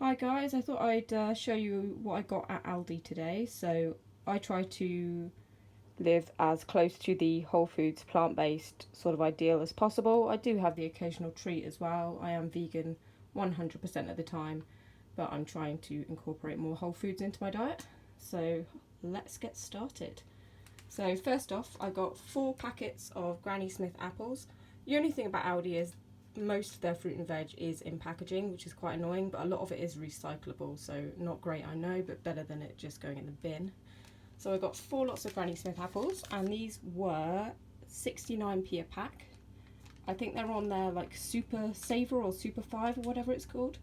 Hi guys, I thought I'd show you what I got at Aldi today. So I try to live as close to the whole foods plant-based sort of ideal as possible. I do have the occasional treat as well. I am vegan 100% of the time, but I'm trying to incorporate more whole foods into my diet. So let's get started. So first off, I got 4 packets of Granny Smith apples. The only thing about Aldi is most of their fruit and veg is in packaging, which is quite annoying, but a lot of it is recyclable, so not great I know, but better than it just going in the bin. So I got 4 lots of Granny Smith apples, and these were 69p a pack. I think they're on their like Super Saver or Super 5 or whatever it's called.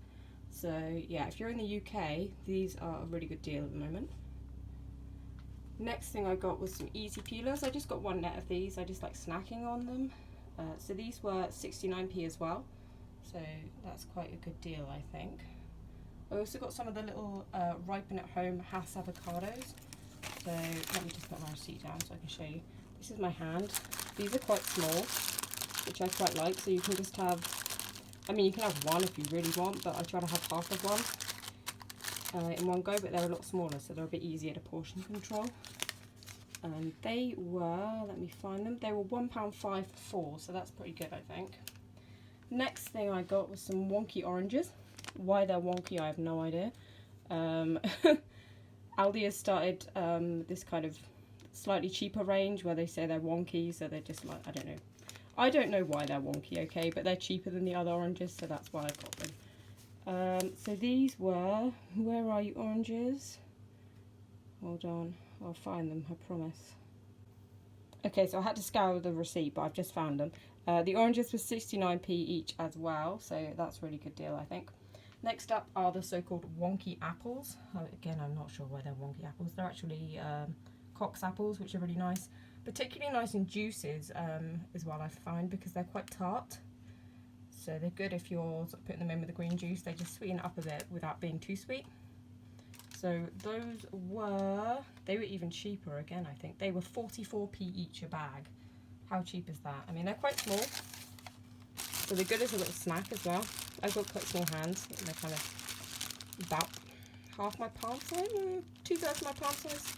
So yeah, if you're in the UK, these are a really good deal at the moment. Next thing I got was some easy peelers. I just got 1 net of these. I just like snacking on them. So these were 69p as well, so that's quite a good deal, I think. I also got some of the little ripen at home Hass avocados. So let me just put my receipt down so I can show you. This is my hand. These are quite small, which I quite like, so you can just have, I mean you can have one if you really want, but I try to have half of one in one go, but they're a lot smaller, so they're a bit easier to portion control. And they were, let me find them, they were £1.5 for 4, so that's pretty good, I think. Next thing I got was some wonky oranges. Why they're wonky, I have no idea. Aldi has started this kind of slightly cheaper range where they say they're wonky, so they're just like, I don't know. I don't know why they're wonky, okay, but they're cheaper than the other oranges, so that's why I got them. So these were, where are you oranges? Hold on. I'll find them, I promise. Okay, so I had to scour the receipt, but I've just found them. The oranges were 69p each as well, so that's a really good deal, I think. Next up are the so-called Wonky Apples. Again, I'm not sure why they're Wonky Apples. They're actually Cox Apples, which are really nice. Particularly nice in juices is what I find, because they're quite tart. So they're good if you're sort of putting them in with the green juice. They just sweeten it up a bit without being too sweet. So those were, they were even cheaper again, I think. They were 44p each a bag. How cheap is that? I mean, they're quite small, so they're good as a little snack as well. I've got quite small hands, and they're kind of about half my palm size, 2/3 my palm size.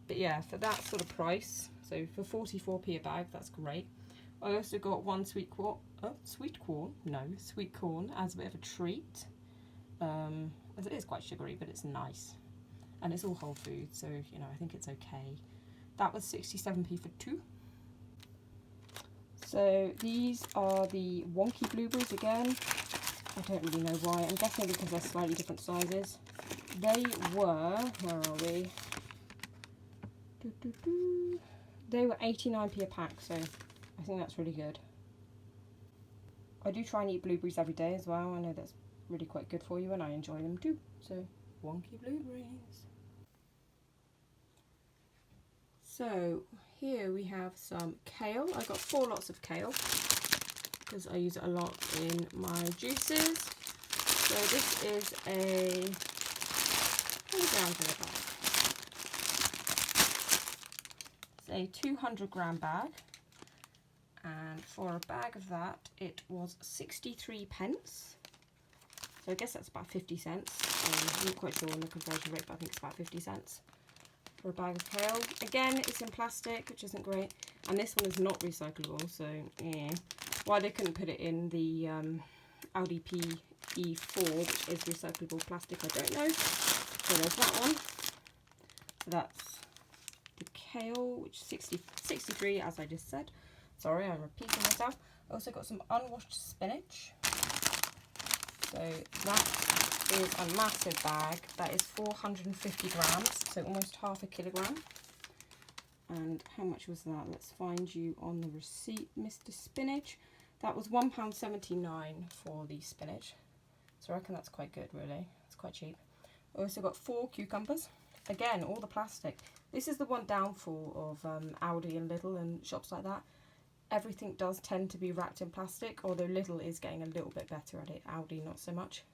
But yeah, for that sort of price, so for 44p a bag, that's great. I also got 1 sweet corn as a bit of a treat. As it is quite sugary, but it's nice, and it's all whole food, so you know, I think it's okay. That was 67p for 2. So these are the Wonky Blueberries again. I don't really know why. I'm guessing because they're slightly different sizes. They were, where are we? They were 89p a pack, so I think that's really good. I do try and eat blueberries every day as well. I know that's really quite good for you, and I enjoy them too. So Wonky Blueberries. So here we have some kale. I got 4 lots of kale because I use it a lot in my juices. So this is a, how many grams in a bag? It's a 200 gram bag, and for a bag of that it was 63p. So I guess that's about 50 cents. I'm not quite sure on the conversion rate, but I think it's about 50 cents for a bag of kale. Again, it's in plastic, which isn't great. And this one is not recyclable, so yeah. Why they couldn't put it in the Aldi PE4, which is recyclable plastic, I don't know. So there's that one. So that's the kale, which is 63, as I just said. Sorry, I'm repeating myself. I also got some unwashed spinach. So that is a massive bag. That is 450 grams, so almost half a kilogram. And how much was that? Let's find you on the receipt, Mr. Spinach. That was £1.79 for the spinach. So I reckon that's quite good, really. It's quite cheap. I also got 4 cucumbers. Again, all the plastic. This is the one downfall of Aldi and Lidl and shops like that. Everything does tend to be wrapped in plastic, although Lidl is getting a little bit better at it. Aldi, not so much.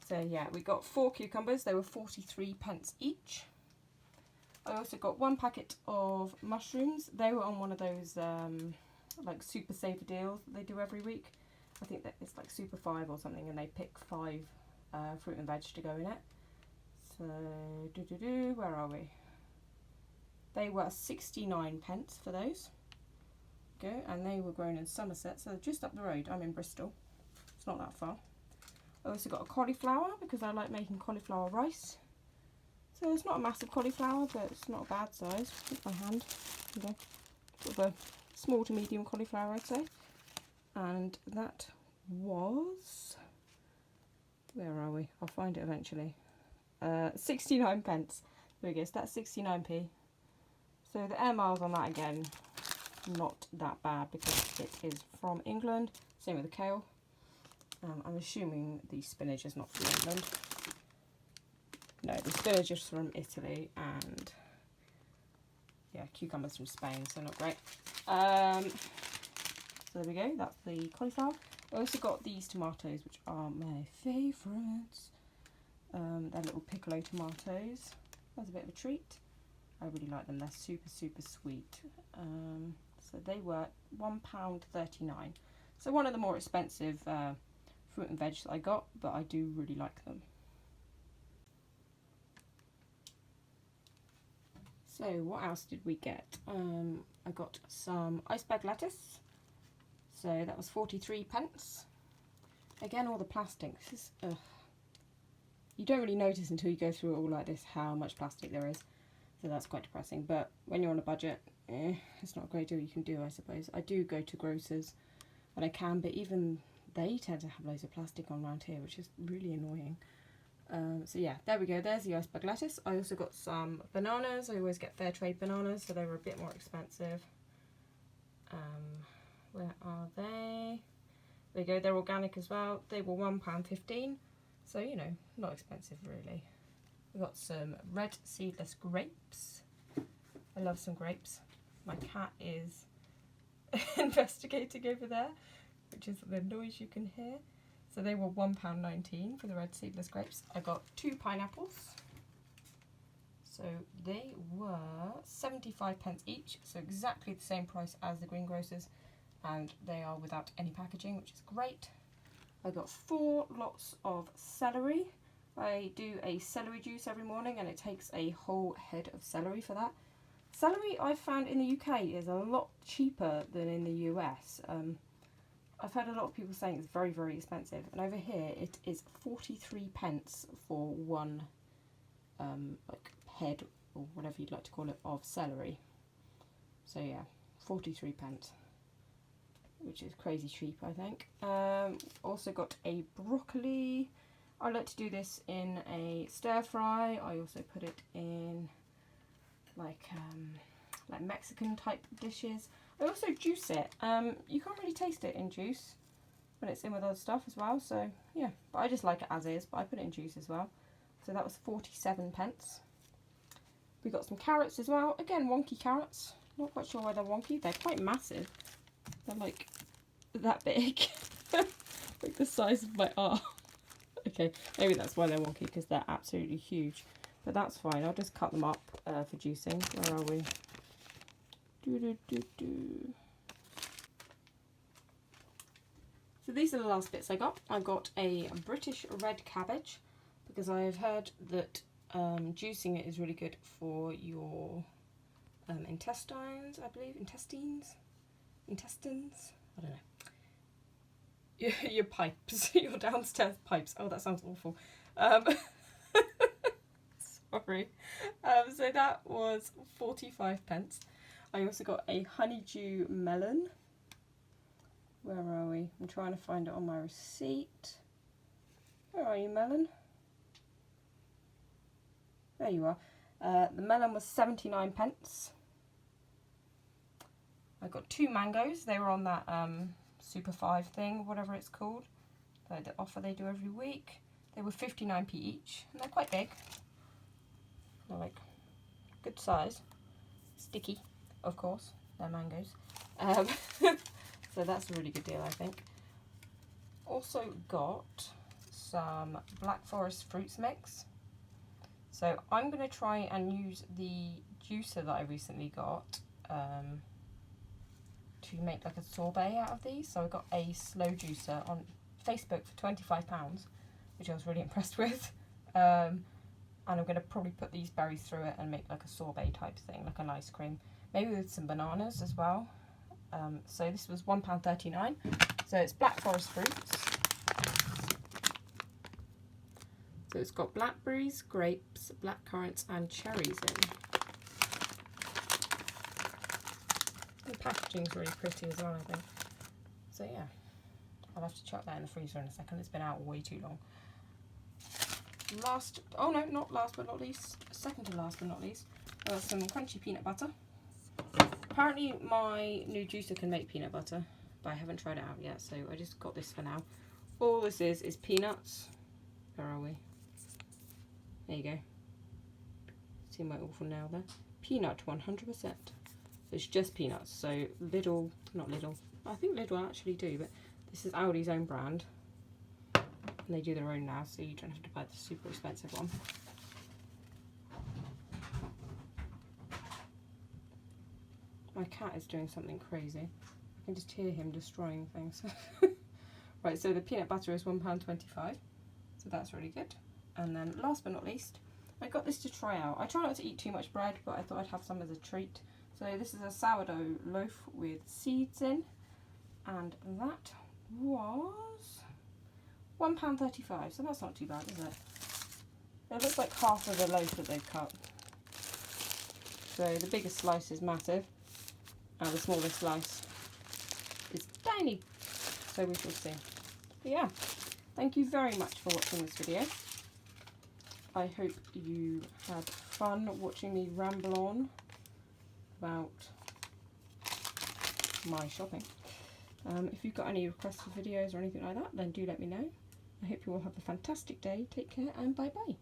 So yeah, we got 4 cucumbers. They were 43p each. I also got 1 packet of mushrooms. They were on one of those like super saver deals that they do every week. I think that it's like Super 5 or something, and they pick 5 fruit and veg to go in it. So, where are we? They were 69p for those. Go, and they were grown in Somerset, so just up the road. I'm in Bristol. It's not that far. I also got a cauliflower because I like making cauliflower rice. So it's not a massive cauliflower, but it's not a bad size. With my hand. Okay. Sort of a small to medium cauliflower, I'd say. And that was, where are we? I'll find it eventually. 69p. There we go, so that's 69p. So the air miles on that again, not that bad because it is from England. Same with the kale. I'm assuming the spinach is not from England. No, the spinach is from Italy, and yeah, cucumbers from Spain, so not great. So there we go, that's the cauliflower. I also got these tomatoes, which are my favourites. They're little piccolo tomatoes. That's a bit of a treat. I really like them, they're super, super sweet. So they were £1.39. So one of the more expensive fruit and veg that I got, but I do really like them. So what else did we get? I got some iceberg lettuce. So that was 43p. Again, all the plastics. This is, you don't really notice until you go through it all like this how much plastic there is. So that's quite depressing. But when you're on a budget, it's not a great deal you can do, I suppose. I do go to grocers when I can, but even they tend to have loads of plastic on around here, which is really annoying. So yeah, there we go. There's the iceberg lettuce. I also got some bananas. I always get fair trade bananas, so they were a bit more expensive. Where are they? There you go. They're organic as well. They were £1.15. So, you know, not expensive really. We got some red seedless grapes. I love some grapes. My cat is investigating over there, which is the noise you can hear. So they were £1.19 for the red seedless grapes. I got 2 pineapples. So they were 75p each. So exactly the same price as the greengrocers. And they are without any packaging, which is great. I got 4 lots of celery. I do a celery juice every morning and it takes a whole head of celery for that. Celery I've found in the UK is a lot cheaper than in the US. I've heard a lot of people saying it's very, very expensive. And over here it is 43p for one like head or whatever you'd like to call it of celery. So yeah, 43p. Which is crazy cheap, I think. Also got a broccoli. I like to do this in a stir fry. I also put it in like Mexican type dishes. I also juice it. You can't really taste it in juice when it's in with other stuff as well. So yeah, but I just like it as is. But I put it in juice as well. So that was 47p. We got some carrots as well. Again, wonky carrots. Not quite sure why they're wonky. They're quite massive. They're like that big, like the size of my arm. Okay, maybe that's why they're wonky, because they're absolutely huge. But that's fine. I'll just cut them up for juicing. Where are we? So these are the last bits I got. I got a British red cabbage because I have heard that juicing it is really good for your intestines, I believe. Intestines? I don't know. Your pipes, your downstairs pipes. Oh, that sounds awful. Sorry. So that was 45p. I also got a Honeydew Melon. Where are we? I'm trying to find it on my receipt. Where are you, melon? There you are. The melon was 79p. I got 2 mangoes. They were on that Super 5 thing, whatever it's called. The offer they do every week. They were 59p each. And they're quite big. They're like good size. Sticky, of course. They're mangoes. So that's a really good deal, I think. Also got some Black Forest fruits mix. So I'm going to try and use the juicer that I recently got to make like a sorbet out of these. So I got a slow juicer on Facebook for £25, which I was really impressed with. And I'm going to probably put these berries through it and make like a sorbet type thing, like an ice cream. Maybe with some bananas as well. So this was £1.39. So it's Black Forest fruits. So it's got blackberries, grapes, black currants and cherries in. The packaging's really pretty as well, I think. So yeah, I'll have to chuck that in the freezer in a second. It's been out way too long. Oh no, not last but not least, second to last but not least, some crunchy peanut butter. Apparently my new juicer can make peanut butter, but I haven't tried it out yet, so I just got this for now. All this is peanuts. Where are we? There you go. See my awful nail there. Peanut 100%. It's just peanuts, so Lidl, not Lidl, I think Lidl actually do, but this is Aldi's own brand. And they do their own now, so you don't have to buy the super expensive one. My cat is doing something crazy. I can just hear him destroying things. Right, so the peanut butter is £1.25, so that's really good. And then last but not least, I got this to try out. I try not to eat too much bread, but I thought I'd have some as a treat. So this is a sourdough loaf with seeds in, and that was £1.35, so that's not too bad, is it? It looks like half of the loaf that they've cut. So the biggest slice is massive, and the smallest slice is tiny. So we shall see. But yeah, thank you very much for watching this video. I hope you had fun watching me ramble on about my shopping. If you've got any requests for videos or anything like that, then do let me know. I hope you all have a fantastic day. Take care and bye bye.